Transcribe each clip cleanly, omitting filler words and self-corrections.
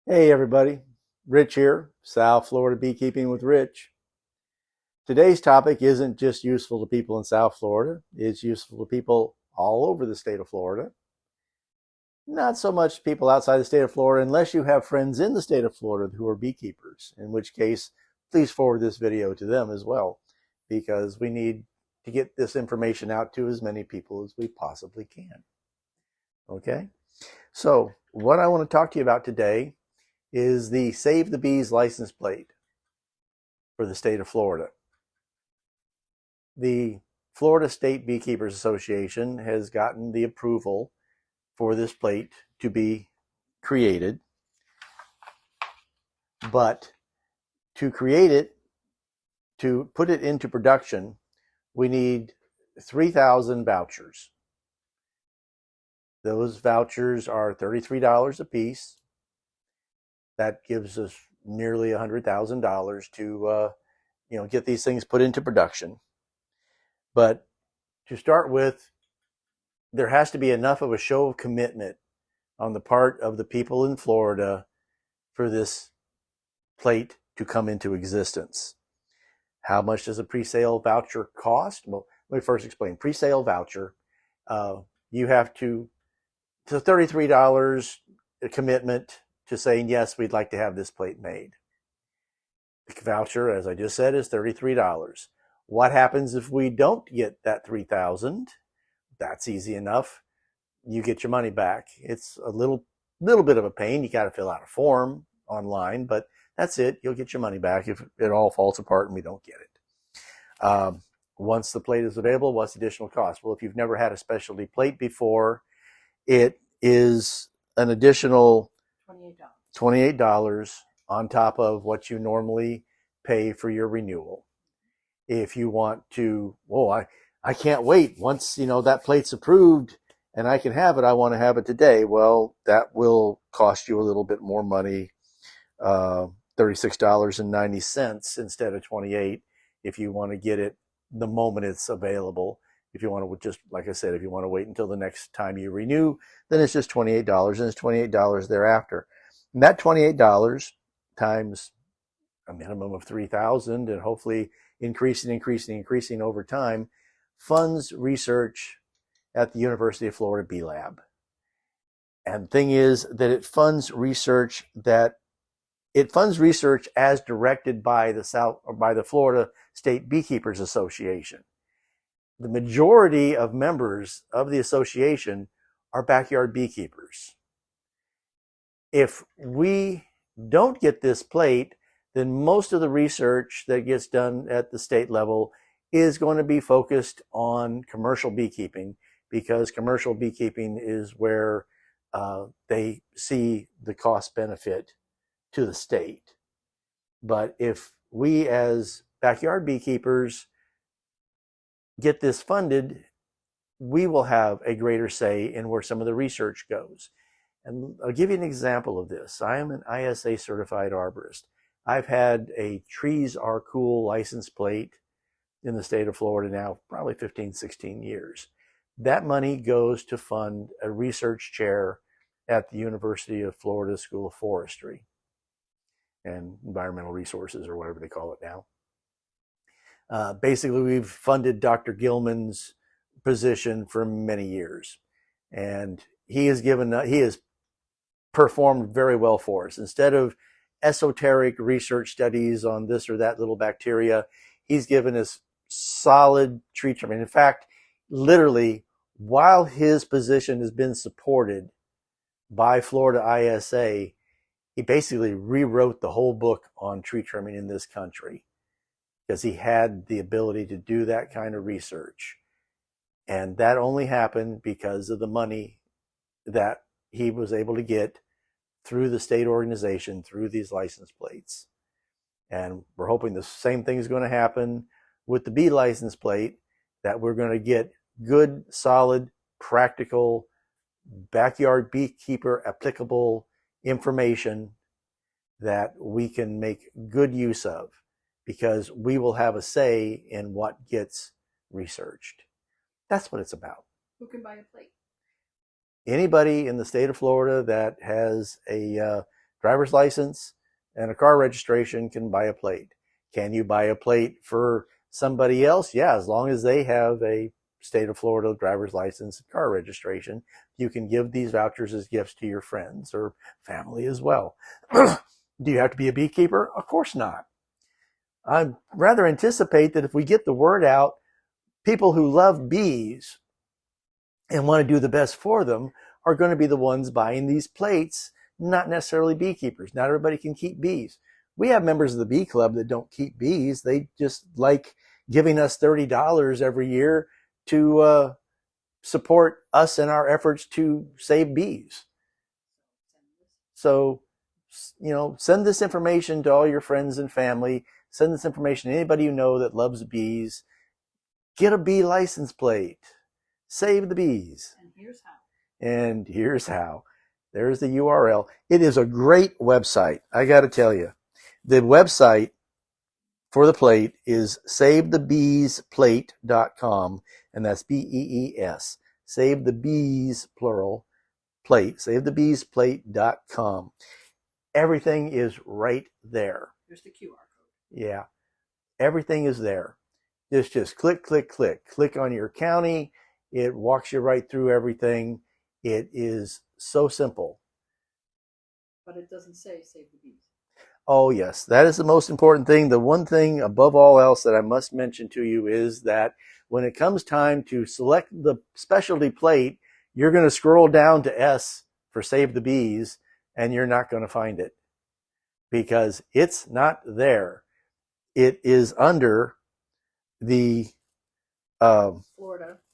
Hey everybody, Rich here, South Florida Beekeeping with Rich. Today's topic isn't just useful to people in South Florida, it's useful to people all over the state of Florida. Not so much people outside the state of Florida unless you have friends in the state of Florida who are beekeepers, in which case please forward this video to them as well, because we need to get this information out to as many people as we possibly can. Okay, so what I want to talk to you about today is the Save the Bees license plate for the state of Florida. The Florida State Beekeepers Association has gotten the approval for this plate to be created, but to create it, to put it into production, we need 3,000 vouchers. Those vouchers are $33 a piece. That gives us nearly $100,000 to get these things put into production. But to start with, there has to be enough of a show of commitment on the part of the people in Florida for this plate to come into existence. How much does a pre-sale voucher cost? Well, let me first explain. Pre-sale voucher, you have to, it's a $33 commitment to saying, yes, we'd like to have this plate made. The voucher, as I just said, is $33. What happens if we don't get that 3,000? That's easy enough. You get your money back. It's a little bit of a pain. You got to fill out a form online, but that's it. You'll get your money back if it all falls apart and we don't get it. Once the plate is available, what's the additional cost? Well, if you've never had a specialty plate before, it is an additional $28 on top of what you normally pay for your renewal. If you want to, I can't wait. Once, that plate's approved and I can have it, I want to have it today. Well, that will cost you a little bit more money, $36.90 instead of $28 if you want to get it the moment it's available. If you want to just, like I said, if you want to wait until the next time you renew, then it's just $28 and it's $28 thereafter. And that $28 times a minimum of 3,000 and hopefully increasing over time funds research at the University of Florida Bee Lab. And the thing is that it funds research as directed by the Florida State Beekeepers Association. The majority of members of the association are backyard beekeepers. If we don't get this plate, then most of the research that gets done at the state level is going to be focused on commercial beekeeping, because commercial beekeeping is where they see the cost benefit to the state. But if we as backyard beekeepers get this funded, we will have a greater say in where some of the research goes. And I'll give you an example of this. I am an ISA certified arborist. I've had a Trees Are Cool license plate in the state of Florida now probably 15, 16 years. That money goes to fund a research chair at the University of Florida School of Forestry and Environmental Resources, or whatever they call it now. Basically, we've funded Dr. Gilman's position for many years, and he has performed very well for us. Instead of esoteric research studies on this or that little bacteria, he's given us solid tree trimming. In fact, literally, while his position has been supported by Florida ISA, he basically rewrote the whole book on tree trimming in this country, because he had the ability to do that kind of research. And that only happened because of the money that he was able to get through the state organization, through these license plates. And we're hoping the same thing is going to happen with the bee license plate, that we're going to get good, solid, practical, backyard beekeeper applicable information that we can make good use of, because we will have a say in what gets researched. That's what it's about. Who can buy a plate? Anybody in the state of Florida that has a driver's license and a car registration can buy a plate. Can you buy a plate for somebody else? Yeah, as long as they have a state of Florida driver's license and car registration, you can give these vouchers as gifts to your friends or family as well. Do you have to be a beekeeper? Of course not. I rather anticipate that if we get the word out, people who love bees and want to do the best for them are going to be the ones buying these plates, not necessarily beekeepers. Not everybody can keep bees. We have members of the bee club that don't keep bees. They just like giving us $30 every year to support us in our efforts to save bees. So, send this information to all your friends and family. Send this information to anybody you know that loves bees. Get a bee license plate. Save the bees. And here's how. And here's how. There's the URL. It is a great website. I got to tell you. The website for the plate is savethebeesplate.com, and that's BEES. Save the bees, plural, plate. Savethebeesplate.com. Everything is right there. Here's the QR code. Yeah. Everything is there. Just click, click, click. Click on your county. It walks you right through everything. It is so simple. But it doesn't say save the bees. Oh, yes. That is the most important thing. The one thing above all else that I must mention to you is that when it comes time to select the specialty plate, you're going to scroll down to S for Save the Bees, and you're not going to find it because it's not there. It is under the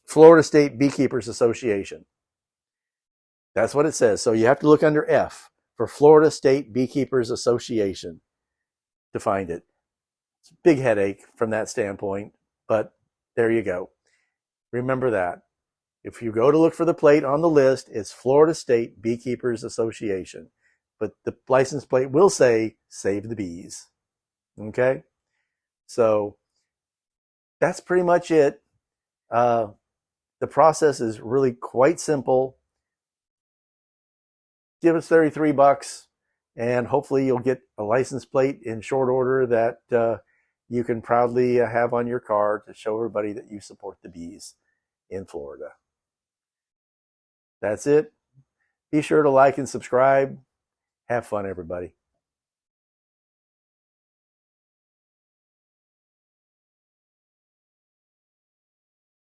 Florida State Beekeepers Association. That's what it says. So you have to look under F for Florida State Beekeepers Association to find it. It's a big headache from that standpoint, but there you go. Remember that. If you go to look for the plate on the list, it's Florida State Beekeepers Association. But the license plate will say, Save the Bees. Okay? So that's pretty much it. The process is really quite simple. Give us $33 and hopefully you'll get a license plate in short order that you can proudly have on your car to show everybody that you support the bees in Florida. That's it. Be sure to like and subscribe. Have fun, everybody.